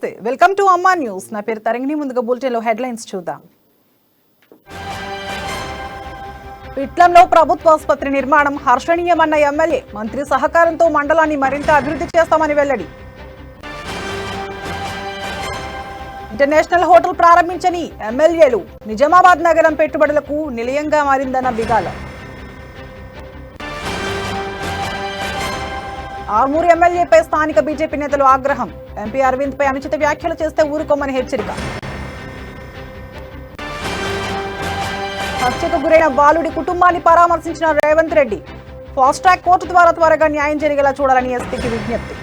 నమస్తే, welcome to అమ్మా news. నా పేరు తరంగిణి. ముందుగా బులెటిన్లో హెడ్లైన్స్ చూద్దాం. పిట్లంలో ప్రభుత్వ ఆసుపత్రి నిర్మాణం హర్షణీయమన్న ఎమ్మెల్యే. మంత్రి సహకారంతో మండలాన్ని మరింత అభివృద్ధి చేస్తామని వెల్లడి. ఇంటర్నేషనల్ హోటల్ ప్రారంభించని ఎమ్మెల్యేలు. నిజామాబాద్ నగరం పెట్టుబడులకు నిలయంగా మారిందన్న బిగాల. ఆర్మూరు ఎమ్మెల్యేపై స్థానిక బీజేపీ నేతలు ఆగ్రహం. ఎంపీ అరవింద్ పై అనుచిత వ్యాఖ్యలు చేస్తే ఊరుకోమని హెచ్చరిక. హత్యకు గురైన బాలుడి కుటుంబాన్ని పరామర్శించిన Revanth Reddy. Fast track court ద్వారా త్వరగా న్యాయం జరిగేలా చూడాలని ఎస్పీకి విజ్ఞప్తి.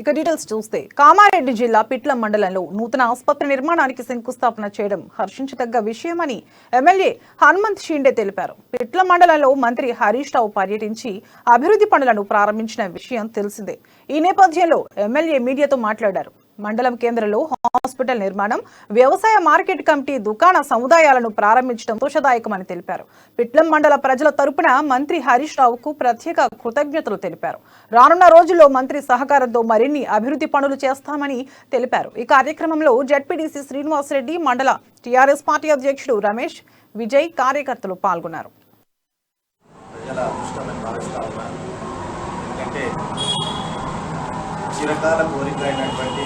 ఇక డీటెయిల్స్ చూస్తే, కామారెడ్డి జిల్లా పిట్లం మండలంలో నూతన ఆసుపత్రి నిర్మాణానికి శంకుస్థాపన చేయడం హర్షించదగ్గ విషయమని ఎమ్మెల్యే హనుమంత్ షిండే తెలిపారు. పిట్లం మండలంలో మంత్రి హరీష్ రావు పర్యటించి అభివృద్ధి పనులను ప్రారంభించిన విషయం తెలిసిందే. ఈ నేపథ్యంలో ఎమ్మెల్యే మీడియాతో మాట్లాడారు. మండలం కేంద్రంలో హాస్పిటల్ నిర్మాణం, వ్యవసాయ మార్కెట్ కమిటీ, దుకాణ సముదాయాలను ప్రారంభించడం సంతోషదాయకమని తెలిపారు. పిట్లం మండల ప్రజల తరపున మంత్రి హరీష్ రావుకు ప్రత్యేక కృతజ్ఞతలు తెలిపారు. రానున్న రోజుల్లో మంత్రి సహకారంతో మరిన్ని అభివృద్ధి పనులు చేస్తామని తెలిపారు. ఈ కార్యక్రమంలో జడ్పీడీసీ శ్రీనివాసరెడ్డి, మండల టీఆర్ఎస్ పార్టీ అధ్యక్షుడు రమేష్, విజయ్, కార్యకర్తలు పాల్గొన్నారు. చిరకాల కోరిక అయినటువంటి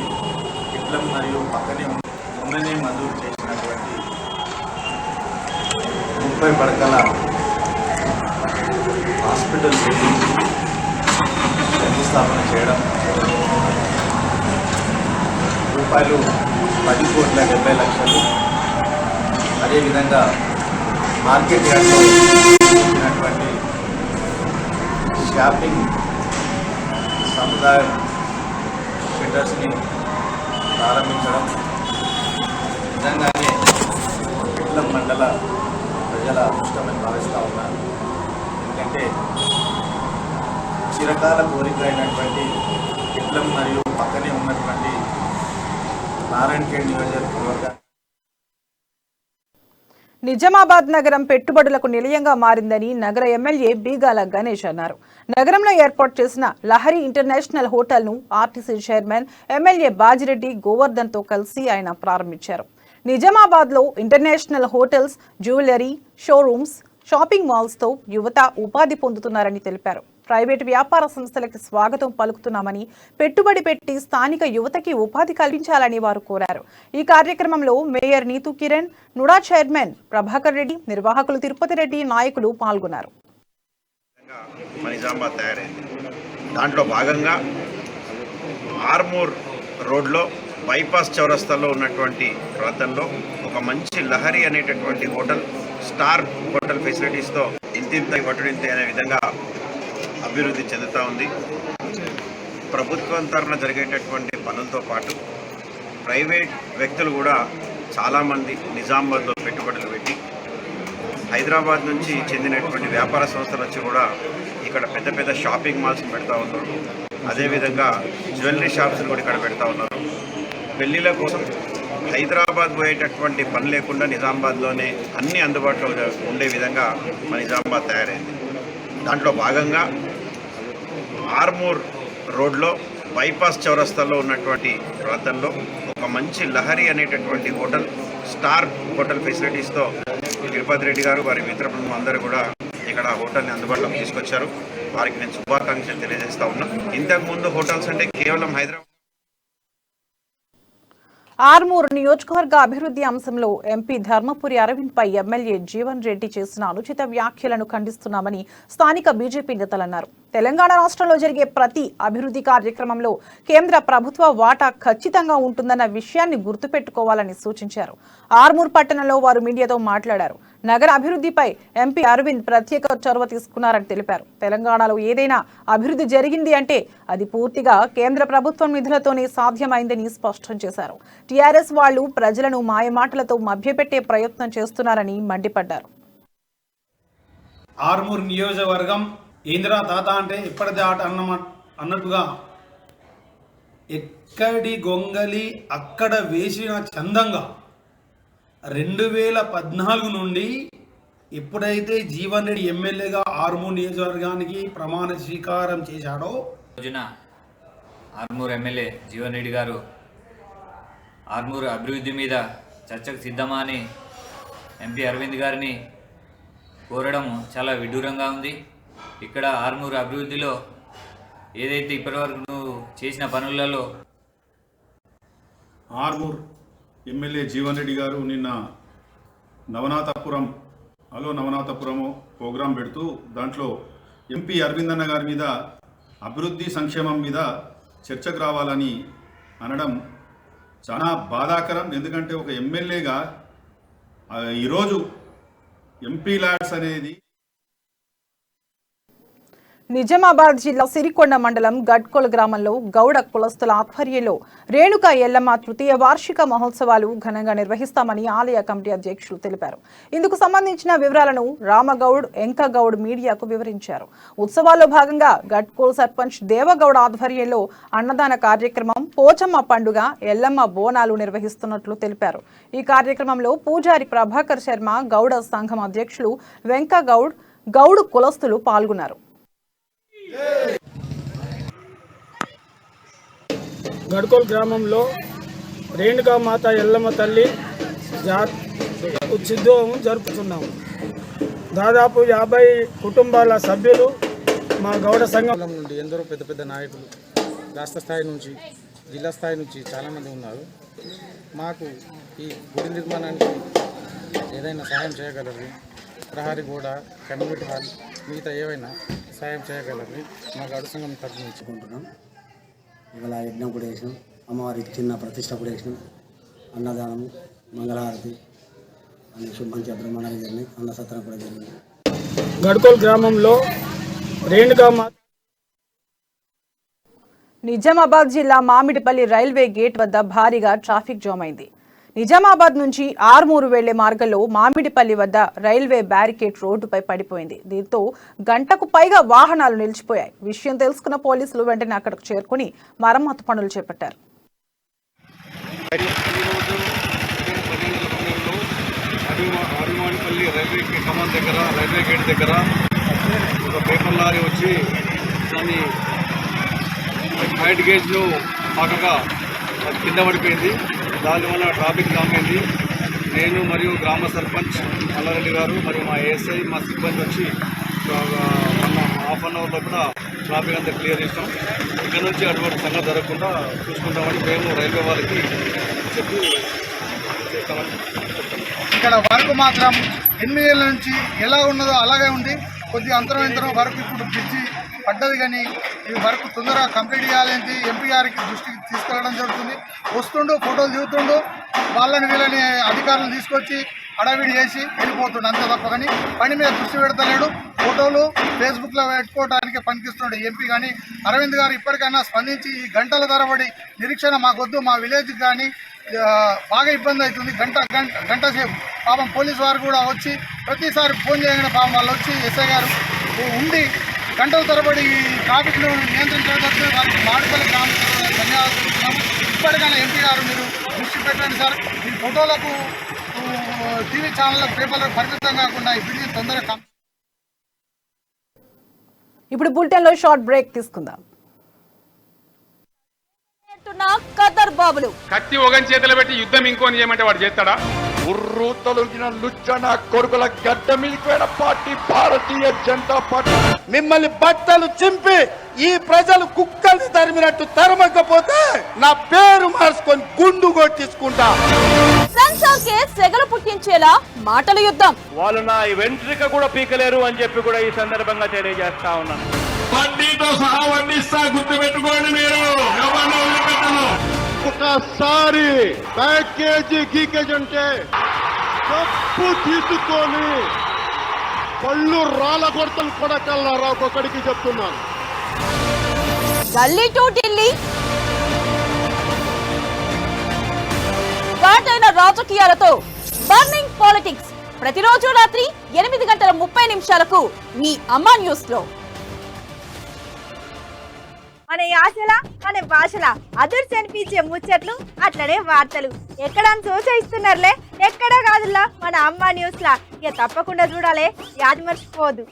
పిట్లం మరియు పక్కనే మొన్ననే మంజూరు చేసినటువంటి 30 పడకల హాస్పిటల్ శంకుస్థాపన చేయడం, రూపాయలు 10,70,00,000. అదేవిధంగా మార్కెట్ యార్డ్లో ఉన్నటువంటి షాపింగ్ సముదాయం షెల్టర్స్ని ప్రారంభించడం నిజంగానే పిట్లం మండల ప్రజల అదృష్టమని భావిస్తూ ఉన్నారు. ఎందుకంటే చిరకాల కోరిక అయినటువంటి పిట్లం మరియు పక్కనే ఉన్నటువంటి నారాయణఖేడ్ నియోజకవర్గ నిజామాబాద్ నగరం పెట్టుబడులకు నిలయంగా మారిందని నగర ఎమ్మెల్యే బీగాల గణేష్ అన్నారు. నగరంలో ఏర్పాటు చేసిన లహరి ఇంటర్నేషనల్ హోటల్ ను RTC chairman MLA Bajireddy Govardhan తో కలిసి ఆయన ప్రారంభించారు. నిజామాబాద్ లో international hotels, jewellery showrooms, shopping malls తో యువత ఉపాధి పొందుతున్నారని తెలిపారు. ప్రైవేటు వ్యాపార సంస్థలకు స్వాగతం పలుకుతున్నామని, పెట్టుబడి పెట్టి స్థానిక యువతకి ఉపాధి కల్పించాలని వారు కోరారు. ఈ కార్యక్రమంలో మేయర్ నీతూ కిరణ్, నుడా చైర్మన్ ప్రభాకర్ రెడ్డి, నిర్వాహకులు తిరుపతి రెడ్డి, నాయకులు పాల్గొన్నారు. దాంట్లో భాగంగా ఆర్మూర్ రోడ్లో బైపాస్ చౌరస్తాలో ఉన్నటువంటి ప్రాంతంలో ఒక మంచి లహరి అనేటటువంటి హోటల్, స్టార్ హోటల్ ఫెసిలిటీస్తో ఇంతింత వటుడింత అనే విధంగా అభివృద్ధి చెందుతూ ఉంది. ప్రభుత్వం తరఫున జరిగేటటువంటి పనులతో పాటు ప్రైవేట్ వ్యక్తులు కూడా చాలామంది నిజామాబాద్లో పెట్టుబడులు పెట్టి హైదరాబాద్ నుంచి చెందినటువంటి వ్యాపార సంస్థలు వచ్చి కూడా ఇక్కడ పెద్ద పెద్ద షాపింగ్ మాల్స్ పెడతా ఉన్నారు. అదేవిధంగా జ్యువెలరీ షాప్స్ కూడా ఇక్కడ పెడతా ఉన్నారు. పెళ్లిళ్ళ కోసం హైదరాబాద్ పోయేటటువంటి పని లేకుండా నిజామాబాద్లోనే అన్ని అందుబాటులో ఉండే విధంగా మన నిజామాబాద్ తయారైంది. దాంట్లో భాగంగా ఆర్మూర్ రోడ్లో బైపాస్ చౌరస్తాలో ఉన్నటువంటి ప్రాంతంలో ఒక మంచి లహరి అనేటటువంటి హోటల్, స్టార్ హోటల్ ఫెసిలిటీస్తో తిరుపతి రెడ్డి గారు, వారి మిత్ర బృందం అందరూ కూడా ఇక్కడ హోటల్ని అందుబాటులోకి తీసుకొచ్చారు. వారికి నేను శుభాకాంక్షలు తెలియజేస్తా ఉన్నా. ఇంతకుముందు హోటల్స్ అంటే కేవలం హైదరాబాద్. ఆర్మూరు నియోజకవర్గ అభివృద్ధి అంశంలో ఎంపీ ధర్మపురి అరవింద్ పై ఎమ్మెల్యే జీవన్ రెడ్డి చేసిన అనుచిత వ్యాఖ్యలను ఖండిస్తున్నామని స్థానిక బీజేపీ నేతలు అన్నారు. తెలంగాణ రాష్ట్రంలో జరిగే ప్రతి అభివృద్ధి కార్యక్రమంలో కేంద్ర ప్రభుత్వ వాటా ఖచ్చితంగా ఉంటుందన్న విషయాన్ని గుర్తుపెట్టుకోవాలని సూచించారు. ఆర్మూర్ పట్టణంలో వారు మీడియాతో మాట్లాడారు. నగర అభివృద్ధిపై ఎంపీ అరవింద్ ప్రత్యేక చొరవ తీసుకున్నారని తెలిపారు. తెలంగాణలో ఏదైనా అభివృద్ధి జరిగింది అంటే అది పూర్తిగా కేంద్ర ప్రభుత్వం నిధులతోనే సాధ్యమైందని స్పష్టం చేశారు. టీఆర్ఎస్ వాళ్లు ప్రజలను మాయమాటలతో మభ్యపెట్టే ప్రయత్నం చేస్తున్నారని మండిపడ్డారు. ఆర్మూర్ నియోజకవర్గం ఏంద్రా తాత అంటే ఇప్పటిదే ఆట అన్నట్టుగా ఎక్కడి గొంగలి అక్కడ వేసిన చందంగా 2014 నుండి ఎప్పుడైతే జీవన్ రెడ్డి ఎమ్మెల్యేగా ఆర్మూర్ నియోజకవర్గానికి ప్రమాణ స్వీకారం చేశాడో రోజున ఆర్మూర్ ఎమ్మెల్యే జీవన్ రెడ్డి గారు ఆర్మూర్ అభివృద్ధి మీద చర్చకు సిద్ధమా అని ఎంపీ అరవింద్ గారిని కోరడం చాలా విడ్డూరంగా ఉంది. ఇక్కడ ఆర్మూర్ అభివృద్ధిలో ఏదైతే ఇప్పటివరకు నువ్వు చేసిన పనులలో ఆర్మూర్ ఎమ్మెల్యే జీవన్ రెడ్డి గారు నిన్న నవనాథపురం నవనాథపురము ప్రోగ్రాం పెడుతూ దాంట్లో ఎంపీ అరవింద్ అన్న గారి మీద అభివృద్ధి సంక్షేమం మీద చర్చకు రావాలని అనడం చాలా బాధాకరం. ఎందుకంటే ఒక ఎమ్మెల్యేగా ఈరోజు ఎంపీ ల్యాడ్స్ అనేది నిజామాబాద్ జిల్లా సిరికొండ మండలం గడ్కోల్ గ్రామంలో గౌడ కులస్తుల ఆధ్వర్యంలో రేణుకా ఎల్లమ్మ తృతీయ వార్షిక మహోత్సవాలు ఘనంగా నిర్వహిస్తామని ఆలయ కమిటీ అధ్యక్షులు తెలిపారు. ఇందుకు సంబంధించిన వివరాలను రామగౌడ్ ఎంకగౌడ్ మీడియాకు వివరించారు. ఉత్సవాల్లో భాగంగా గడ్కోల్ సర్పంచ్ దేవగౌడ ఆధ్వర్యంలో అన్నదాన కార్యక్రమం, పోచమ్మ పండుగ, ఎల్లమ్మ బోనాలు నిర్వహిస్తున్నట్లు తెలిపారు. ఈ కార్యక్రమంలో పూజారి ప్రభాకర్ శర్మ, గౌడ సంఘం అధ్యక్షులు వెంకగౌడ్, గౌడ్ కులస్తులు పాల్గొన్నారు. గడ్కోల్ గ్రామంలో రేణుకా మాత ఎల్లమ్మ తల్లి ఉత్సవం జరుపుతున్నాము. దాదాపు 50 కుటుంబాల సభ్యులు మా గౌడ సంఘం నుండి ఎందరో పెద్ద పెద్ద నాయకులు రాష్ట్ర స్థాయి నుంచి జిల్లా స్థాయి నుంచి చాలామంది ఉన్నారు. మాకు ఈ గుడి నిర్మాణానికి ఏదైనా సహాయం చేయగలరు, ప్రహారీ గోడ, కమ్యూనిటీ హాల్, మిగతా ఏవైనా సహాయం చేయగలరు మా గౌడ సంఘం తరఫు నుంచుకుంటున్నాం. ఇవాళ యజ్ఞం కూడా వేసినాం, అమ్మవారికి చిన్న ప్రతిష్ట కూడా వేసినాం, అన్నదానం, మంగళహారతి అన్ని మంచిగా బ్రహ్మాండంగా జరిగినాయి. అన్నసత్రం కూడా జరిగింది. గడ్కోల్ గ్రామంలో రేణుకా మాత నిజామాబాద్ జిల్లా మామిడిపల్లి రైల్వే గేట్ వద్ద భారీగా ట్రాఫిక్ జామ్ అయింది. నిజామాబాద్ నుంచి ఆర్మూరు వెళ్లే మార్గంలో మామిడిపల్లి వద్ద రైల్వే బ్యారికేడ్ రోడ్డుపై పడిపోయింది. దీంతో గంటకు పైగా వాహనాలు నిలిచిపోయాయి. విషయం తెలుసుకున్న పోలీసులు వెంటనే అక్కడికి చేరుకుని మరమ్మతు పనులు చేపట్టారు. మామిడిపల్లి రైల్వే గేట్ దగ్గర ఒక పేపర్ లారీ వచ్చి దాన్ని హైట్ గేజ్ను పాకగా కింద పడిపోయింది. దానివల్ల ట్రాఫిక్ జామ్ అయింది. నేను మరియు గ్రామ సర్పంచ్ మల్లారెడ్డి గారు మరియు మా ఏఎస్ఐ, మా సిబ్బంది వచ్చి మొన్న హాఫ్ అన్ అవర్లో కూడా ట్రాఫిక్ అంతా క్లియర్ చేస్తాం. ఇక్కడ నుంచి అటువంటి సంగతి జరగకుండా చూసుకుంటామని మేము రైల్వే వాళ్ళకి చెప్పి చేస్తామని. ఇక్కడ వర్క్ మాత్రం 8 ఏళ్ళ నుంచి ఎలా ఉన్నదో అలాగే ఉంది. కొద్దిగా అంతరం వర్క్ ఇప్పుడు బ్రిడ్జి పడ్డది, కానీ ఈ వర్క్ తొందరగా కంప్లీట్ చేయాలని ఎంపీ గారికి దృష్టికి తీసుకెళ్ళడం జరుగుతుంది. వస్తుండు, ఫోటోలు దిగుతుండు, వాళ్ళని వీళ్ళని అధికారులను తీసుకొచ్చి అడవిడి చేసి వెళ్ళిపోతుండు అంతే తప్ప, కానీ పని మీద దృష్టి పెడతలేడు. ఫోటోలు ఫేస్బుక్లో పెట్టుకోవడానికి పనికిస్తుండే ఎంపీ. కానీ అరవింద్ గారు ఇప్పటికైనా స్పందించి ఈ గంటల తరబడి నిరీక్షణ మాకొద్దు, మా విలేజ్కి కానీ బాగా ఇబ్బంది అవుతుంది. గంట సేపు పాపం పోలీసు వారు కూడా వచ్చి ప్రతిసారి ఫోన్ చేయగానే పాపం వాళ్ళు వచ్చి ఎస్ఐ గారు ఉండి గంటల తరబడి ట్రాఫిక్ను నియంత్రించడానికి వారికి మామిడిపల్లి గ్రామం ధన్యవాదాలు తెలుపుతున్నాము. ఇప్పటికైనా ఎంపీ గారు మీరు దృష్టి పెట్టండి సార్. ఈ ఫోటోలకు టీవీ ఛానళ్ళకు పేపర్లకు పరిమితం కాకుండా ఈ బ్రిడ్జి తొందరగా. ఇప్పుడు బులెటిన్లో షార్ట్ బ్రేక్ తీసుకుందాం. బాబులు కత్తి ఒకని చేతిలో పెట్టి యుద్ధం ఇంకోని చేయమంటే వాడు చేస్తాడా? ఉర్రు తొలగిన లుచ్చన కొడుకుల గడ్డ మీదకి పార్టీ భారతీయ జనతా పార్టీ. మిమ్మల్ని బట్టలు చింపి ఈ ప్రజలు కుక్కల్ని తరిమినట్టు తరమకపోతే నా పేరు మార్చుకొని గుండు కొట్టించుకుంటా. సంసార్కే సెగలు పుట్టించేలా మాటల యుద్ధం. వాళ్ళు నా వెంట్రిక కూడా పీకలేరు అని చెప్పి కూడా ఈ సందర్భంగా తెలియజేస్తా ఉన్నాను. వడ్డీతో సహా వడ్డిస్తా, గుర్తు పెట్టుకోండి మీరు. ఒకసారి ప్యాకేజీ గీకేజ్ అంటే తప్పు తీసుకొని పళ్ళు రాళ్ళ కొడతలు కొడకల్లారా ఒక్కొక్కడికి చెప్తున్నాను. గల్లీ టు ఢిల్లీ ఘాటైన రాజకీయాలతో బర్నింగ్ పాలిటిక్స్ ప్రతిరోజు రాత్రి 8:30 మీ అమ్మా న్యూస్ లో. మన యాసల మన భాషల అదుర్స్ అనిపించే ముచ్చట్లు అట్లనే వార్తలు ఎక్కడ సోచయిస్తున్నారులే ఎక్కడా కాదులా మన అమ్మ న్యూస్ లా ఇక తప్పకుండా చూడాలి యాది మర్చిపోదు.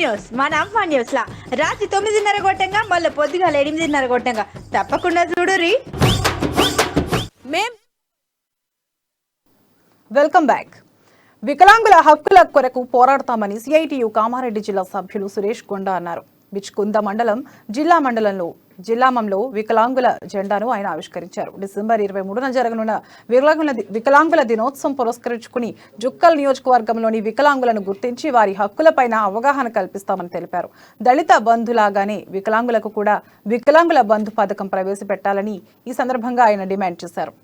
న్యూస్ మన అమ్మ న్యూస్ లా రాత్రి 9:30 గొట్టంగా మళ్ళీ పొద్దుగాల 8:30 గొట్టంగా తప్పకుండా చూడురి. Welcome back. వికలాంగుల హక్కుల కొరకు పోరాడతామని సిఐటియు కామారెడ్డి జిల్లా సభ్యులు సురేష్ కొండా అన్నారు. బిచ్కుంద మండలం జిల్లామంలో వికలాంగుల జెండాను ఆయన ఆవిష్కరించారు. డిసెంబర్ 23న జరగనున్న వికలాంగుల దినోత్సవం పురస్కరించుకుని జుక్కల్ నియోజకవర్గంలోని వికలాంగులను గుర్తించి వారి హక్కులపైన అవగాహన కల్పిస్తామని తెలిపారు. దళిత బంధులాగానే వికలాంగులకు కూడా వికలాంగుల బంధు పథకం ప్రవేశపెట్టాలని ఈ సందర్భంగా ఆయన డిమాండ్ చేశారు.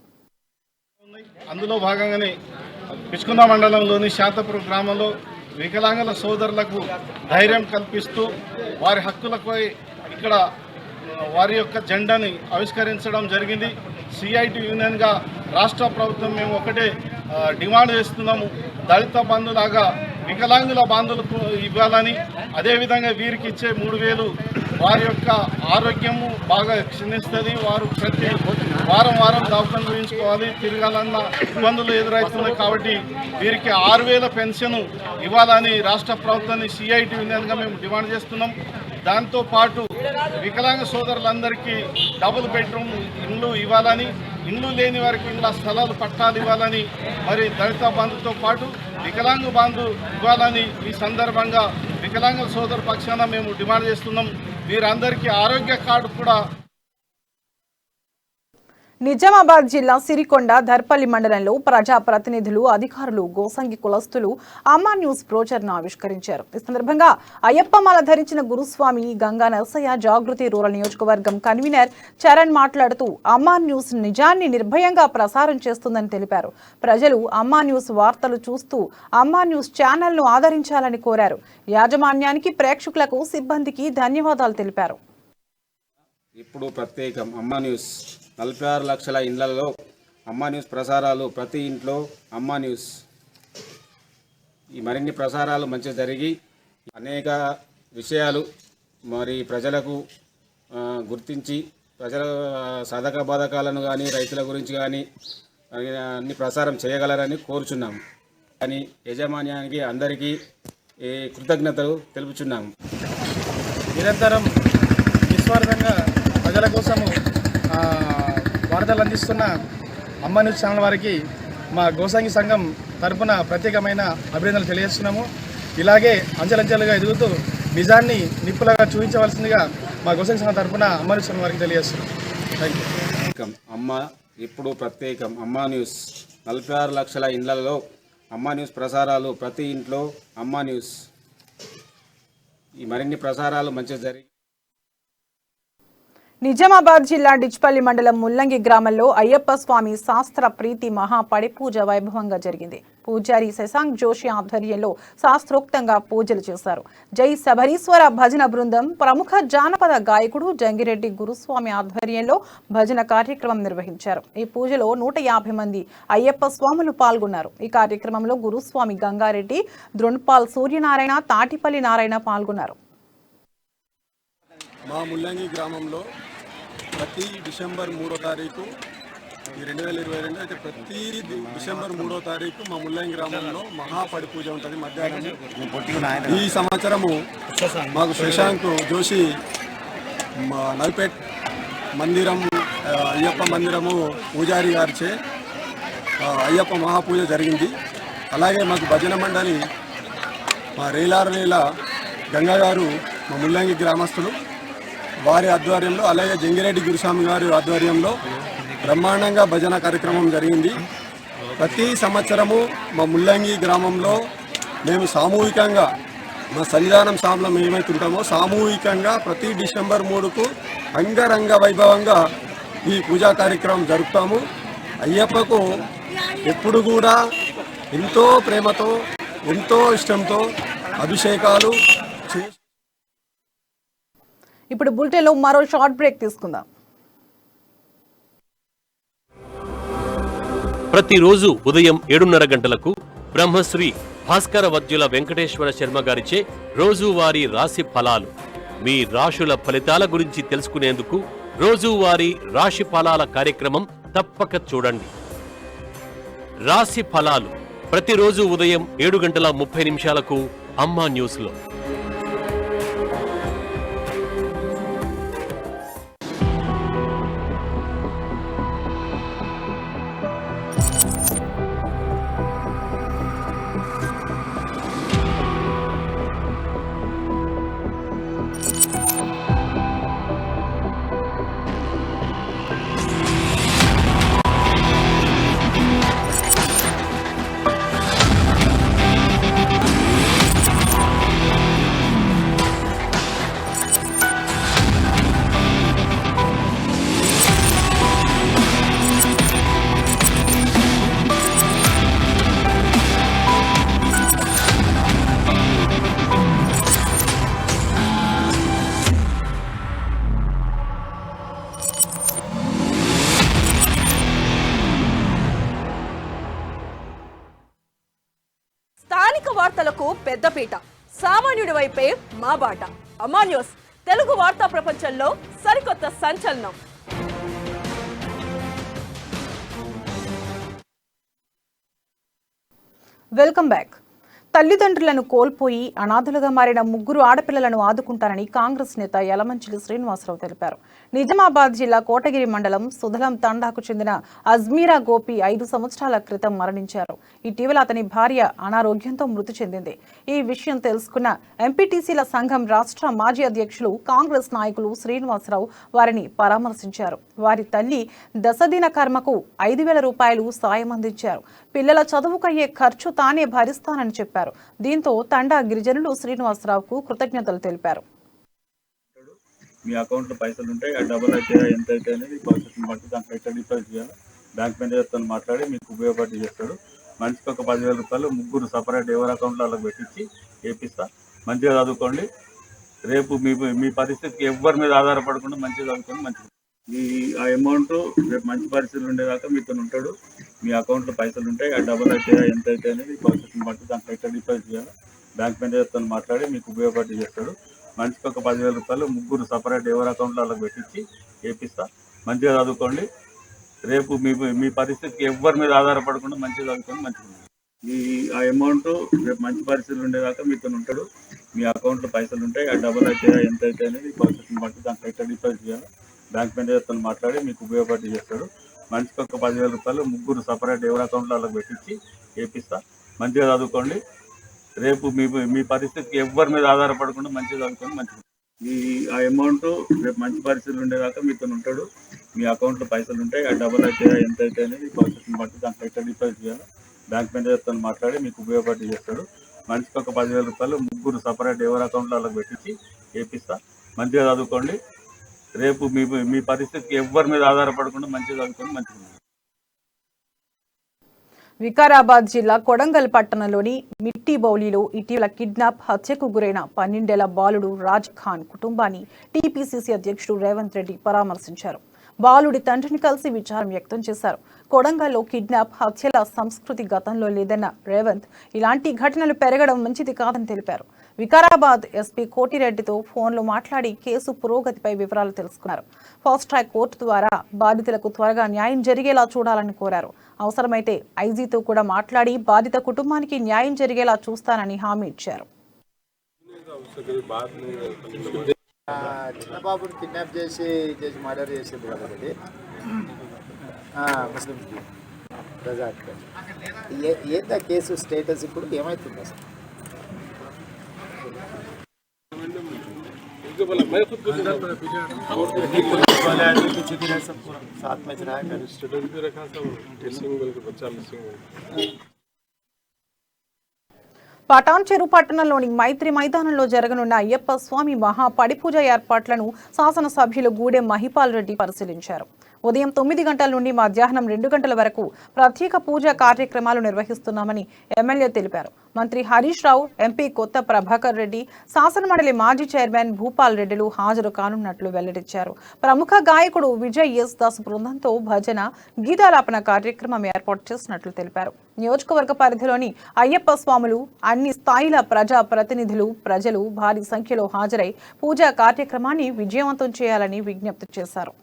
అందులో భాగంగానే బిచ్కుంద మండలంలోని శాంతపురం గ్రామంలో వికలాంగుల సోదరులకు ధైర్యం కల్పిస్తూ వారి హక్కులపై ఇక్కడ వారి యొక్క జెండాని ఆవిష్కరించడం జరిగింది. సిఐటి యూనియన్గా రాష్ట్ర ప్రభుత్వం మేము ఒకటే డిమాండ్ చేస్తున్నాము. దళిత బంధులాగా వికలాంగుల బంధువులకు ఇవ్వాలని, అదేవిధంగా వీరికి ఇచ్చే 3,000 వారి యొక్క ఆరోగ్యము బాగా క్షీణిస్తుంది. వారు ప్రతి వారం దవాఖాన గురించుకోవాలి, తిరగాలన్న ఇబ్బందులు ఎదురవుతున్నాయి. కాబట్టి వీరికి 6,000 పెన్షన్ ఇవ్వాలని రాష్ట్ర ప్రభుత్వాన్ని సిఐటి యూనియన్గా మేము డిమాండ్ చేస్తున్నాం. దాంతోపాటు వికలాంగ సోదరులందరికీ డబుల్ బెడ్రూమ్ ఇళ్ళు ఇవ్వాలని, ఇళ్ళు లేని వారికి ఇళ్ళ స్థలాలు పట్టాలు ఇవ్వాలని, మరి దళిత బంధుతో పాటు వికలాంగ బంధు ఇవ్వాలని ఈ సందర్భంగా వికలాంగ సోదరు పక్షాన మేము డిమాండ్ చేస్తున్నాం. వీరందరికీ ఆరోగ్య కార్డు కూడా. నిజామాబాద్ జిల్లా సిరికొండ ధర్పల్లి మండలంలో ప్రజాప్రతినిధులు, అధికారులు, గోసంగి కులస్తులు అమ్మా న్యూస్ బ్రోచర్ను ఆవిష్కరించారు. ఈ సందర్భంగా అయ్యప్పమాల ధరించిన గురుస్వామి గంగా నరసయ్య జాగృతి రూరల్ నియోజకవర్గం కన్వీనర్ చరణ్ మాట్లాడుతూ అమ్మా న్యూస్ నిజాన్ని నిర్భయంగా ప్రసారం చేస్తుందని తెలిపారు. ప్రజలు అమ్మా న్యూస్ వార్తలు చూస్తూ అమ్మా న్యూస్ ఛానల్ను ఆదరించాలని కోరారు. యాజమాన్యానికి, ప్రేక్షకులకు, సిబ్బందికి ధన్యవాదాలు తెలిపారు. ఇప్పుడు ప్రత్యేకం అమ్మా న్యూస్ 46 లక్షల ఇళ్లలో అమ్మా న్యూస్ ప్రసారాలు, ప్రతి ఇంట్లో అమ్మా న్యూస్. ఈ మరిన్ని ప్రసారాలు మంచి జరిగి అనేక విషయాలు మరి ప్రజలకు గుర్తించి ప్రజల సాధక బాధకాలను కానీ రైతుల గురించి కానీ అన్ని ప్రసారం చేయగలరని కోరుచున్నాము. కానీ యాజమాన్యానికి అందరికీ కృతజ్ఞతలు తెలుపుచున్నాము. నిరంతరం నిస్వార్థంగా ప్రజల కోసము వార్తలు అందిస్తున్న అమ్మ న్యూస్ ఛానల్ వారికి మా గోసంగి సంఘం తరపున ప్రత్యేకమైన అభినందనలు తెలియజేస్తున్నాము. ఇలాగే అంచెలంచెలుగా ఎదుగుతూ నిజాన్ని నిప్పులుగా చూపించవలసిందిగా మా గోసంగి సంఘం తరపున అమ్మ న్యూస్ ఛానల్ వారికి తెలియజేస్తున్నాం. Thank you. అమ్మ ఇప్పుడు ప్రత్యేకం అమ్మా న్యూస్ 46 లక్షల ఇళ్లలో అమ్మా న్యూస్ ప్రసారాలు, ప్రతి ఇంట్లో అమ్మా న్యూస్. ఈ మరిన్ని ప్రసారాలు మంచిగా జరిగి నిజామాబాద్ జిల్లా డిచ్పల్లి మండలం ముల్లంగి గ్రామంలో అయ్యప్ప స్వామి శాస్త్ర ప్రీతి మహాపడి పూజ వైభవంగా జరిగింది. పూజారి శశాంక్ జోషి ఆధ్వర్యంలో శాస్త్రోక్తంగా పూజలు చేశారు. జై శబరీశ్వర భజన బృందం, ప్రముఖ జానపద గాయకుడు జంగిరెడ్డి గురుస్వామి ఆధ్వర్యంలో భజన కార్యక్రమం నిర్వహించారు. ఈ పూజలో 150 మంది అయ్యప్ప స్వాములు పాల్గొన్నారు. ఈ కార్యక్రమంలో గురుస్వామి గంగారెడ్డి, ద్రోణపాల్ సూర్యనారాయణ, తాటిపల్లి నారాయణ పాల్గొన్నారు. మా ముల్లంగి గ్రామంలో ప్రతి డిసెంబర్ 3వ తారీఖు 2022 అయితే ప్రతి డిసెంబర్ 3వ తారీఖు మా ముల్లంగి గ్రామంలో మహాపడి పూజ ఉంటుంది మధ్యాహ్నం. ఈ సంవత్సరము మాకు శశాంక్ జోషి నల్పేట్ మందిరం అయ్యప్ప మందిరము పూజారి గారిచే అయ్యప్ప మహాపూజ జరిగింది. అలాగే మాకు భజన మండలి మా రేలారలీల గంగా గారు మా ముల్లంగి గ్రామస్తులు, వారి ఆధ్వర్యంలో, అలాగే జంగిరెడ్డి గురుస్వామి గారి ఆధ్వర్యంలో బ్రహ్మాండంగా భజన కార్యక్రమం జరిగింది. ప్రతి సంవత్సరము మా ముల్లంగి గ్రామంలో మేము సామూహికంగా మా సన్నిధానం సాంలో మేము ఏమైతే ఉంటామో సామూహికంగా ప్రతి డిసెంబర్ 3కు అంగరంగ వైభవంగా ఈ పూజా కార్యక్రమం జరుపుతాము. అయ్యప్పకు ఎప్పుడు కూడా ఎంతో ప్రేమతో ఎంతో ఇష్టంతో అభిషేకాలు ఇప్పుడు బులెటిన్లో మరో షార్ట్ బ్రేక్ తీసుకుందాం. ప్రతిరోజు ఉదయం 7:30 గంటలకు బ్రహ్మశ్రీ భాస్కర వద్యుల వెంకటేశ్వర శర్మ గారిచే రోజువారీ రాశి ఫలాలు. మీ రాశుల ఫలితాల గురించి తెలుసుకునేందుకు రోజువారీ రాశి ఫలాల కార్యక్రమం తప్పక చూడండి. రాశి ఫలాలు ప్రతిరోజు ఉదయం 7:30 అమ్మా న్యూస్లో. స్థానిక వార్తలకు పెద్దపీట, సామాన్యుడి వైపే మా బాట. అమ్మా న్యూస్ తెలుగు వార్తా ప్రపంచంలో సరికొత్త సంచలనం. Welcome back. తల్లిదండ్రులను కోల్పోయి అనాథలుగా మారిన 3 ఆడపిల్లలను ఆదుకుంటారని కాంగ్రెస్ నేత యలమంచిలి శ్రీనివాసరావు తెలిపారు. నిజామాబాద్ జిల్లా కోటగిరి మండలం సుధలం తండాకు చెందిన అజ్మీరా గోపి 5 సంవత్సరాల క్రితం మరణించారు. ఇటీవల అతని భార్య అనారోగ్యంతో మృతి చెందింది. ఈ విషయం తెలుసుకున్న ఎంపీటీసీల సంఘం రాష్ట్ర మాజీ అధ్యక్షులు కాంగ్రెస్ నాయకులు శ్రీనివాసరావు వారిని పరామర్శించారు. వారి తల్లి దశదిన కర్మకు 5,000 రూపాయలు సాయం అందించారు. పిల్లల చదువుకయ్యే ఖర్చు తానే భరిస్తానని చెప్పారు. దీంతో తండా గిరిజనులు శ్రీనివాసరావుకు కృతజ్ఞతలు తెలిపారు. మీ అకౌంట్లో పైసలు ఉంటాయి, ఆ డబ్బులు అయితే ఎంత అయితే అనేది ప్రాసెస్ని బట్టి దాంట్లో ఎక్కడ డిపాజిట్ చేయాలి బ్యాంక్ మేనేజర్తో మాట్లాడి మీకు ఉపయోగపడి చేస్తాడు. మనిషికి ఒక 10,000 రూపాయలు 3 సపరేట్ ఎవరి అకౌంట్లో అలా పెట్టించి వేపిస్తా. మంచిగా చదువుకోండి. రేపు మీ పరిస్థితికి ఎవరి మీద ఆధారపడకుండా మంచిగా చదువుకోండి. మంచిగా మీ ఆ అమౌంట్ రేపు మంచి పరిస్థితులు ఉండేదాకా మీతో ఉంటాడు. మీ అకౌంట్లో పైసలు ఉంటాయి, ఆ డబ్బులు అయితే ఎంత అయితే అనేది ప్రాసెస్ని బట్టి దాంట్లో ఎక్కడ డిపాజిట్ చేయాలి బ్యాంక్ మేనేజర్తో మాట్లాడి మీకు ఉపయోగపడి చేస్తాడు. మనిషికి ఒక 10,000 రూపాయలు 3 సపరేట్ ఎవరి అకౌంట్లో అలా పెట్టించి వేపిస్తా. మంచిగా చదువుకోండి. రేపు మీ పరిస్థితికి ఎవరి మీద ఆధారపడకుండా మంచిగా చదువుకోండి. మంచిగా మీ ఆ అమౌంట్ రేపు మంచి పరిస్థితులు ఉండేదాకా మీతో ఉంటాడు. మీ అకౌంట్లో పైసలు ఉంటాయి, ఆ డబ్బులు అయితే ఎంత అయితే అనేది ప్రాసెస్ని బట్టి దాంట్లో ఎక్కడ డిపాజిట్ చేయాలి బ్యాంక్ మేనేజర్తో మాట్లాడి మీకు ఉపయోగపడి చేస్తాడు. మనిషికి ఒక 10,000 రూపాయలు 3 సపరేట్ ఎవరి అకౌంట్లో అలా పెట్టించి వేపిస్తా. మంచిగా చదువుకోండి. రేపు మీ పరిస్థితికి ఎవరి మీద ఆధారపడకుండా మంచిగా చదువుకోండి. మంచిగా మీ ఆ అమౌంట్ రేపు మంచి పరిస్థితులు ఉండేదాకా మీతో ఉంటాడు. మీ అకౌంట్లో పైసలు ఉంటాయి, ఆ డబ్బులు అయితే ఎంత అయితే అనేది ప్రాసెస్ని బట్టి దాంట్లో ఎక్కడ డిపాజిట్ చేయాలి బ్యాంక్ మేనేజర్తో మాట్లాడి మీకు ఉపయోగపడి చేస్తాడు. మనిషికి ఒక 10,000 రూపాయలు 3 సపరేట్ ఎవరి అకౌంట్లో అలా పెట్టించి వేపిస్తా. మంచిగా చదువుకోండి. రేపు మీ పరిస్థితికి ఎవరి మీద ఆధారపడకుండా మంచిగా చదువుకోండి. మంచిగా వికారాబాద్ జిల్లా కొడంగల్ పట్టణంలోని మిట్టి బౌలిలో ఇటీవల కిడ్నాప్ హత్యకు గురైన 12 ఏళ్ల బాలుడు రాజ్ ఖాన్ కుటుంబాన్ని టీపీసీసీ అధ్యక్షుడు రేవంత్ రెడ్డి పరామర్శించారు. బాలుడి తండ్రిని కలిసి విచారం వ్యక్తం చేశారు. కొడంగల్లో కిడ్నాప్ హత్యల సంస్కృతి గతంలో లేదన్న రేవంత్ ఇలాంటి ఘటనలు పెరగడం మంచిది కాదని తెలిపారు. వికారాబాద్ ఎస్పీ కోటిరెడ్డితో ఫోన్లో మాట్లాడి కేసు పురోగతిపై వివరాలు తెలుసుకున్నారు. ఫాస్ట్ ట్రాక్ కోర్టు ద్వారా బాధితులకు త్వరగా న్యాయం జరిగేలా చూడాలని కోరారు. అవసరమైతే ఐజీతో కూడా మాట్లాడి బాధిత కుటుంబానికి న్యాయం జరిగేలా చూస్తానని హామీ ఇచ్చారు. చిన్నబాబుని కిడ్నాప్ చేసి మర్డర్ చేసేది కదా ఇది ముస్లింకి ప్రజాక్ ఏందా కేసు స్టేటస్ ఇప్పుడు ఏమవుతుంది అసలు? साथ में चला स्टेटस भी रखा था मिसिंग बल्कि बच्चा मिसिंग పటాన్ చెరువు పట్టణంలోని మైత్రి మైదానంలో జరగనున్న అయ్యప్ప స్వామి మహా పడిపూజ ఏర్పాట్లను శాసనసభ్యులు గూడెం మహిపాల్ రెడ్డి పరిశీలించారు. ఉదయం 9 గంటల నుండి మధ్యాహ్నం 2 గంటల వరకు ప్రత్యేక పూజా కార్యక్రమాలు నిర్వహిస్తున్నామని ఎమ్మెల్యే తెలిపారు. మంత్రి హరీష్ రావు, ఎంపీ కొత్త ప్రభాకర్ రెడ్డి, శాసనమండలి మాజీ చైర్మన్ భూపాల్ రెడ్డిలు హాజరు కానున్నట్లు వెల్లడించారు. ప్రముఖ గాయకుడు విజయ్ ఎస్ దాస్ బృందంతో భజన, గీతాలాపన కార్యక్రమం ఏర్పాటు చేసినట్లు తెలిపారు. నియోజకవర్గ పరిధిలోని అయ్యప్ప స్వాములు, అన్ని స్థాయిల ప్రజా ప్రతినిధులు, ప్రజలు భారీ సంఖ్యలో హాజరై పూజా కార్యక్రమాన్ని విజయవంతం చేయాలని విజ్ఞప్తి చేశారు.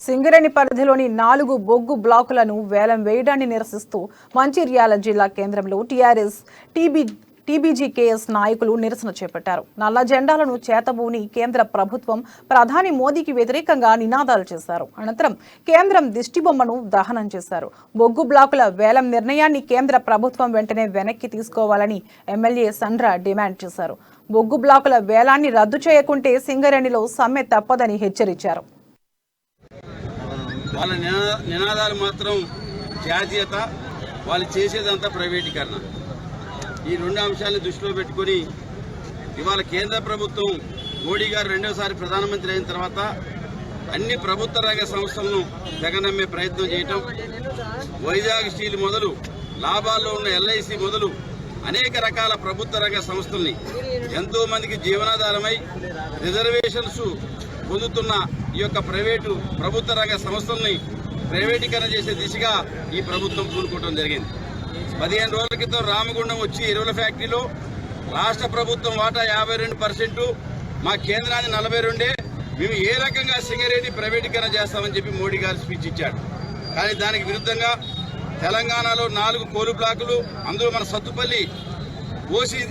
సింగరేణి పరిధిలోని 4 బొగ్గు బ్లాకులను వేలం వేయడాన్ని నిరసిస్తూ మంచిర్యాల జిల్లా కేంద్రంలో టీఆర్ఎస్ టీబీజీకేఎస్ నాయకులు నిరసన చేపట్టారు. నల్ల జెండాలను చేతబూని కేంద్ర ప్రభుత్వం ప్రధాని మోదీకి వ్యతిరేకంగా నినాదాలు చేశారు. అనంతరం కేంద్రం దిష్టిబొమ్మను దహనం చేశారు. బొగ్గు బ్లాకుల వేలం నిర్ణయాన్ని కేంద్ర ప్రభుత్వం వెంటనే వెనక్కి తీసుకోవాలని ఎమ్మెల్యే సండ్ర డిమాండ్ చేశారు. బొగ్గు బ్లాకుల వేలాన్ని రద్దు చేయకుంటే సింగరేణిలో సమ్మె తప్పదని హెచ్చరించారు. వాళ్ళ నినాదాలు మాత్రం జాతీయత, వాళ్ళు చేసేదంతా ప్రైవేటీకరణ. ఈ 2 అంశాలను దృష్టిలో పెట్టుకుని ఇవాళ కేంద్ర ప్రభుత్వం మోడీ గారు 2వసారి ప్రధానమంత్రి అయిన తర్వాత అన్ని ప్రభుత్వ రంగ సంస్థలను తెగనమ్మే ప్రయత్నం చేయటం, వైజాగ్ స్టీల్ మొదలు లాభాల్లో ఉన్న ఎల్ఐసి మొదలు అనేక రకాల ప్రభుత్వ రంగ సంస్థల్ని ఎంతో మందికి జీవనాధారమై రిజర్వేషన్స్ పొందుతున్న ఈ యొక్క ప్రైవేటు ప్రభుత్వ రంగ సంస్థల్ని ప్రైవేటీకరణ చేసే దిశగా ఈ ప్రభుత్వం పూనుకోవడం జరిగింది. 15 రోజుల క్రితం రామగుండం వచ్చి ఎరువుల ఫ్యాక్టరీలో రాష్ట్ర ప్రభుత్వం వాటా 52%, మా కేంద్రాన్ని 42. మేము ఏ రకంగా సింగరేణి ప్రైవేటీకరణ చేస్తామని చెప్పి మోడీ గారు స్పీచ్ ఇచ్చాడు. కానీ దానికి విరుద్ధంగా తెలంగాణలో 4 కోలు బ్లాకులు, అందులో మన సత్తుపల్లి ఓసీ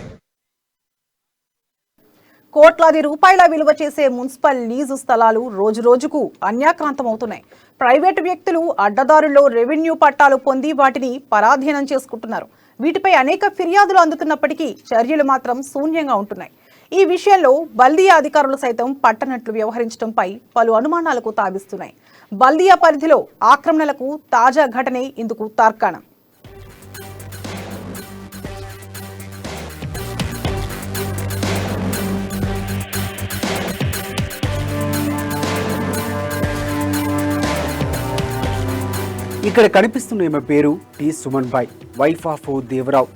కోట్లాది రూపాయల విలువ చేసే మున్సిపల్ లీజు స్థలాలు రోజురోజుకు అన్యాక్రాంతమవుతున్నాయి. ప్రైవేటు వ్యక్తులు అడ్డదారుల్లో రెవెన్యూ పట్టాలు పొంది వాటిని పరాధీనం చేసుకుంటున్నారు. వీటిపై అనేక ఫిర్యాదులు అందుతున్నప్పటికీ చర్యలు మాత్రం శూన్యంగా ఉంటున్నాయి. ఈ విషయంలో బల్దియా అధికారులు సైతం పట్టనట్లు వ్యవహరించడంపై పలు అనుమానాలకు తావిస్తున్నాయి. బల్దియా పరిధిలో ఆక్రమణలకు తాజా ఘటనే ఇందుకు తార్కాణం. ఇక్కడ కనిపిస్తున్న ఈమె పేరు T Suman Bai, wife of Devarao.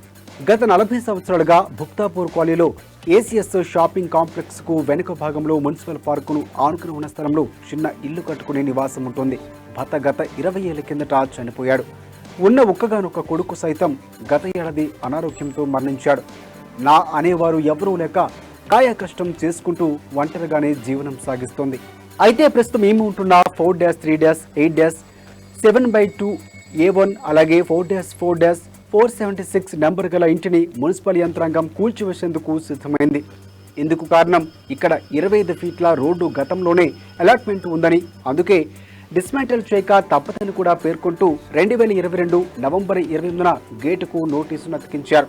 గత 40 సంవత్సరాలుగా భుక్తాపూర్ కాలనీలో ఏసీఎస్ షాపింగ్ కాంప్లెక్స్ కు వెనుక భాగంలో మున్సిపల్ పార్కును ఆనుకుని ఉన్న స్థలంలో చిన్న ఇల్లు కట్టుకునే నివాసం ఉంటుంది. భర్త గత 20 ఏళ్ల కిందట చనిపోయాడు. ఉన్న ఒక్కగానొక్క కొడుకు సైతం గత ఏడాది అనారోగ్యంతో మరణించాడు. నా అనేవారు ఎవరూ లేక కాయ కష్టం చేసుకుంటూ ఒంటరిగానే జీవనం సాగిస్తోంది. అయితే ప్రస్తుతం ఏమి ఉంటున్న 4-3-8-7/2 A1 అలాగే 4-4-476 నెంబర్ గల ఇంటిని మున్సిపల్ యంత్రాంగం కూల్చివేసేందుకు సిద్ధమైంది. ఇందుకు కారణం ఇక్కడ 25 ఫీట్ల రోడ్డు గతంలోనే అలాట్మెంట్ ఉందని, అందుకే డిస్మాంటిల్ చేయక తప్పదని కూడా పేర్కొంటూ 2022 నవంబర్ 28న గేటుకు నోటీసును అతికించారు.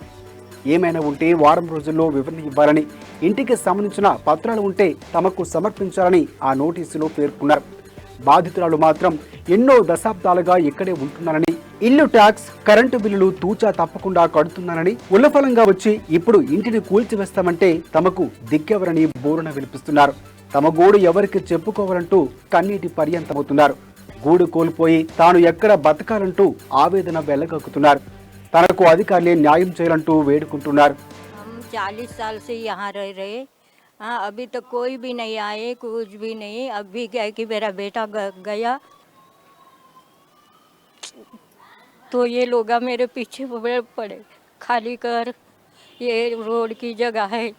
ఏమైనా ఉంటే వారం రోజుల్లో వివరణ ఇవ్వాలని, ఇంటికి సంబంధించిన పత్రాలు ఉంటే తమకు సమర్పించాలని ఆ నోటీసులో పేర్కొన్నారు. బాధితురాలు మాత్రం ఎన్నో దశాబ్దాలుగా ఇక్కడే ఉంటున్నానని, ఇల్లు ట్యాక్స్, కరెంటు బిల్లులు తూచా తప్పకుండా కడుతున్నానని, ఉల్లఫలంగా వచ్చి ఇప్పుడు ఇంటిని కూల్చివేస్తామంటే తమకు దిక్కెవరని బోరున వినిపిస్తున్నారు. తమ గూడు ఎవరికి చెప్పుకోవాలంటూ కన్నీటి పర్యంతమవుతున్నారు. గూడు కోల్పోయి తాను ఎక్కడ బతకాలంటూ ఆవేదన వెళ్లగక్కుతున్నారు. తనకు అధికారులే న్యాయం చేయాలంటూ వేడుకుంటున్నారు. 40 साल से यहाँ रह रहे, हाँ अभी तक कोई भी नहीं आए, कुछ भी नहीं. अभी क्या कि मेरा बेटा गया तो ये लोग मेरे पीछे पड़े, खाली कर, ये रोड की जगह है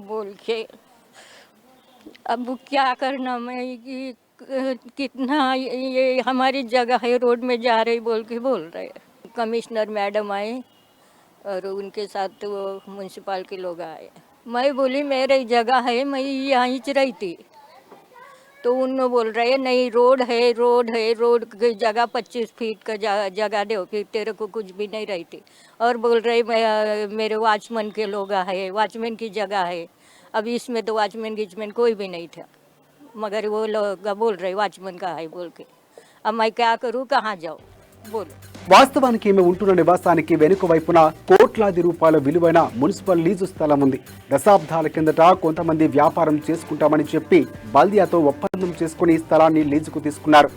बोल के. अब क्या करना मैं कि कितना ये हमारी जगह है, रोड में जा रही बोल के बोल रहे. कमिश्नर मैडम आए और उनके साथ वो म्यूनसिपल के लोग आए. मैं बोली मेरी जगह है, मैं यहीं से रहती। तो उन्होंने बोल रहे नहीं, रोड है, रोड की जगह 25 फीट का जगह दो, फिर तेरे को कुछ भी नहीं रहती। और बोल रहे मेरे वॉचमैन के लोग है, वॉचमैन की जगह है। अब इसमें तो वॉचमैन कोई भी नहीं था, मगर वो लोग बोल रहे वॉचमैन का है बोल के। अब मैं क्या करूँ, कहाँ जाऊँ बोलो। వాస్తవానికి ఈమె ఉంటున్న నివాసానికి వెనుక వైపున కోట్లాది రూపాయల విలువైన మున్సిపల్ లీజు స్థలం ఉంది. దశాబ్దాల కిందట కొంతమంది వ్యాపారం చేసుకుంటామని చెప్పి బల్దియాతో ఒప్పందం చేసుకుని స్థలాన్ని లీజుకు తీసుకున్నారు.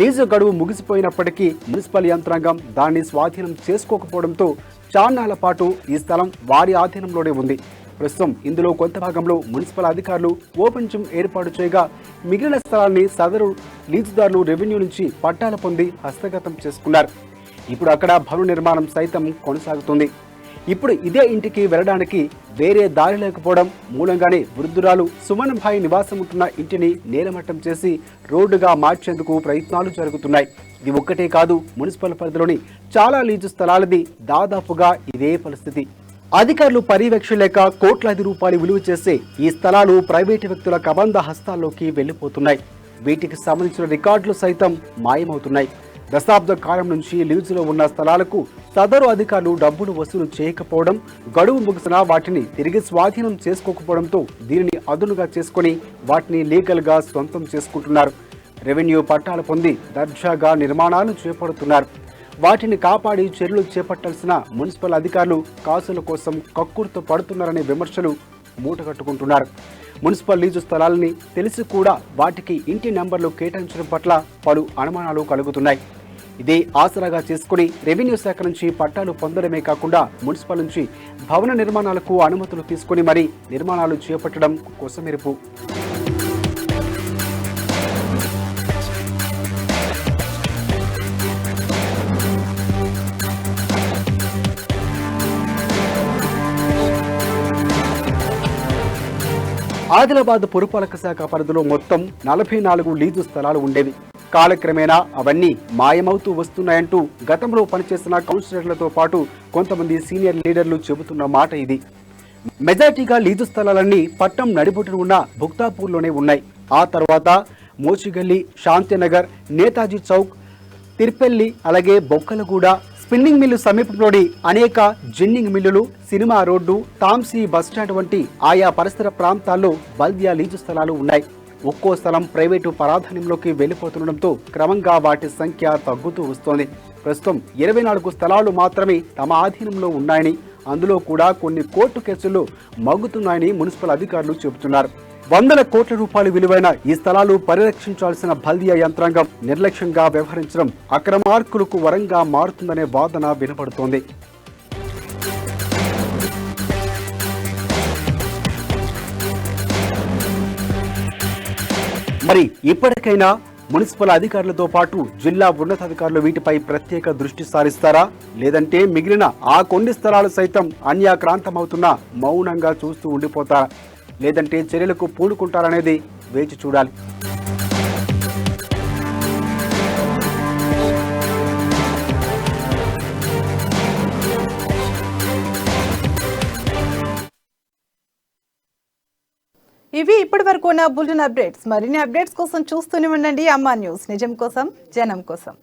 లీజు గడువు ముగిసిపోయినప్పటికీ మున్సిపల్ యంత్రాంగం దాన్ని స్వాధీనం చేసుకోకపోవడంతో చాన్నాళ్ల పాటు ఈ స్థలం వారి ఆధీనంలోనే ఉంది. ప్రస్తుతం ఇందులో కొంత భాగంలో మున్సిపల్ అధికారులు ఓపెన్ జిమ్ ఏర్పాటు చేయగా మిగిలిన స్థలాన్ని సదరు లీజుదారులు రెవెన్యూ నుంచి పట్టాలు పొంది హస్తగతం చేసుకున్నారు. ఇప్పుడు అక్కడ భవన నిర్మాణం సైతం కొనసాగుతుంది. ఇప్పుడు ఇదే ఇంటికి వెళ్ళడానికి వేరే దారి లేకపోవడం మూలంగానే వృద్ధురాలు సుమన్భాయ్ నివాసం ఉంటున్న ఇంటిని నేలమట్టం చేసి రోడ్డుగా మార్చేందుకు ప్రయత్నాలు జరుగుతున్నాయి. ఇది ఒక్కటే కాదు, మున్సిపల్ పరిధిలోని చాలా లీజు స్థలాలది దాదాపుగా ఇదే పరిస్థితి. అధికారులు పర్యవేక్షలేక కోట్లాది రూపాయలు విలువ చేసే ఈ స్థలాలు ప్రైవేటు వ్యక్తుల కబంధ హస్తాల్లోకి వెళ్లిపోతున్నాయి. వీటికి సంబంధించిన రికార్డులు సైతం మాయమవుతున్నాయి. దశాబ్ద కాలం నుంచి లీజులో ఉన్న స్థలాలకు సదరు అధికారులు డబ్బులు వసూలు చేయకపోవడం, గడువు ముగిసినా వాటిని తిరిగి స్వాధీనం చేసుకోకపోవడంతో దీనిని అదునుగా చేసుకుని వాటిని లీగల్గా సొంతం చేసుకుంటున్నారు. రెవెన్యూ పట్టాలు పొంది దర్జాగా నిర్మాణాలు చేపడుతున్నారు. వాటిని కాపాడి చర్యలు చేపట్టాల్సిన మున్సిపల్ అధికారులు కాసుల కోసం కక్కుర్తో పడుతున్నారనే విమర్శలు మూటగట్టుకుంటున్నారు. మున్సిపల్ లీజు స్థలాలని తెలిసి కూడా వాటికి ఇంటి నెంబర్లు కేటాయించడం పట్ల పలు అనుమానాలు కలుగుతున్నాయి. ఇదే ఆసరాగా చేసుకుని రెవెన్యూ శాఖ నుంచి పట్టాలు పొందడమే కాకుండా మున్సిపల్ నుంచి భవన నిర్మాణాలకు అనుమతులు తీసుకుని మరీ నిర్మాణాలు చేపట్టడం కొసమెరుపు. ఆదిలాబాద్ పురపాలక శాఖ పరిధిలో మొత్తం 44 లీజు స్థలాలు ఉండేవి. కాలక్రమేణా అవన్నీ మాయమవుతూ వస్తున్నాయంటూ గతంలో పనిచేసిన కౌన్సిలర్లతో పాటు కొంతమంది సీనియర్ లీడర్లు చెబుతున్న మాట ఇది. మెజార్టీగా లీజు స్థలాలన్నీ పట్టణం నడిబొట్టున ఉన్న భుక్తాపూర్లోనే ఉన్నాయి. ఆ తర్వాత మోచిగల్లి, శాంతినగర్, నేతాజీ చౌక్, తిర్పెల్లి, అలాగే బొక్కలగూడ, స్పిన్నింగ్ మిల్లు సమీపంలోని అనేక జిన్నింగ్ మిల్లులు, సినిమా రోడ్డు, తాంసీ బస్టాండ్ వంటి ఆయా పరిసర ప్రాంతాల్లో బల్దియా లీజు స్థలాలు ఉన్నాయి. ఒక్కో స్థలం ప్రైవేటు పరాధీనంలోకి వెళ్లిపోతుండటంతో క్రమంగా వాటి సంఖ్య తగ్గుతూ వస్తోంది. ప్రస్తుతం 24 స్థలాలు మాత్రమే తమ ఆధీనంలో ఉన్నాయని, అందులో కూడా కొన్ని కోర్టు కేసుల్లో మగ్గుతున్నాయని మున్సిపల్ అధికారులు చెబుతున్నారు. వందల కోట్ల రూపాయలు విలువైన ఈ స్థలాలు పరిరక్షించాల్సిన బల్దియా యంత్రాంగం నిర్లక్ష్యంగా వ్యవహరించడం అక్రమార్కులకు వరంగా మారుతుందనే వాదన వినపడుతోంది. మరి ఇప్పటికైనా మున్సిపల్ అధికారులతో పాటు జిల్లా ఉన్నతాధికారులు వీటిపై ప్రత్యేక దృష్టి సారిస్తారా, లేదంటే మిగిలిన ఆ కొన్ని స్థలాలు సైతం అన్యాక్రాంతమవుతున్నా మౌనంగా చూస్తూ ఉండిపోతారా, లేదంటే చర్యలకు పూనుకుంటారనేది వేచి చూడాలి. ఇవి ఇప్పటివరకు ఉన్న బులెటిన్ అప్డేట్స్. మరిన్ని అప్డేట్స్ కోసం చూస్తూనే ఉండండి అమ్మా న్యూస్. నిజం కోసం, జనం కోసం.